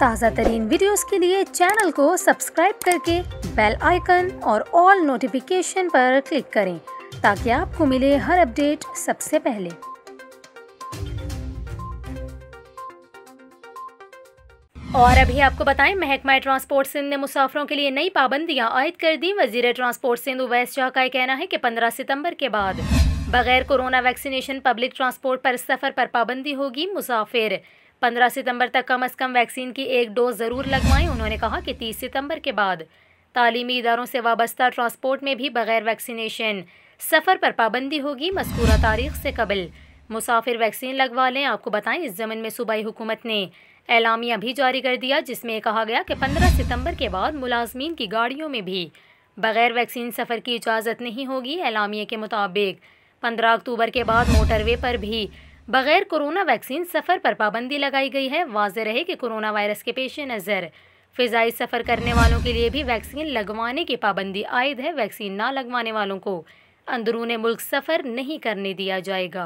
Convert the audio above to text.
ताज़ा तरीन वीडियोस के लिए चैनल को सब्सक्राइब करके बेल आइकन और ऑल नोटिफिकेशन पर क्लिक करें ताकि आपको मिले हर अपडेट सबसे पहले। और अभी आपको बताएं, महकमा ट्रांसपोर्ट सिंध ने मुसाफिरों के लिए नई पाबंदियां आयद कर दी। वजीर ट्रांसपोर्ट सिंध उवैस शाह का कहना है कि 15 सितंबर के बाद बगैर कोरोना वैक्सीनेशन पब्लिक ट्रांसपोर्ट पर सफ़र पर पाबंदी होगी। मुसाफिर 15 सितंबर तक कम अज़ कम वैक्सीन की एक डोज ज़रूर लगवाएं। उन्होंने कहा कि 30 सितंबर के बाद तालीमी इदारों से वाबस्ता ट्रांसपोर्ट में भी बगैर वैक्सीनेशन सफ़र पर पाबंदी होगी। मज़कूरा तारीख से कबल मुसाफिर वैक्सीन लगवा लें। आपको बताएं, इस ज़मन में सूबाई हुकूमत ने एलामिया भी जारी कर दिया, जिसमें कहा गया कि 15 सितंबर के बाद मुलाजमीन की गाड़ियों में भी बगैर वैक्सीन सफ़र की इजाज़त नहीं होगी। एलामिया के मुताबिक 15 अक्टूबर के बाद मोटरवे पर भी बगैर कोरोना वैक्सीन सफ़र पर पाबंदी लगाई गई है। वाज़ेह रहे कि कोरोना वायरस के पेश नज़र फ़िज़ाई सफ़र करने वालों के लिए भी वैक्सीन लगवाने की पाबंदी आयद है। वैक्सीन ना लगवाने वालों को अंदरूने मुल्क सफ़र नहीं करने दिया जाएगा।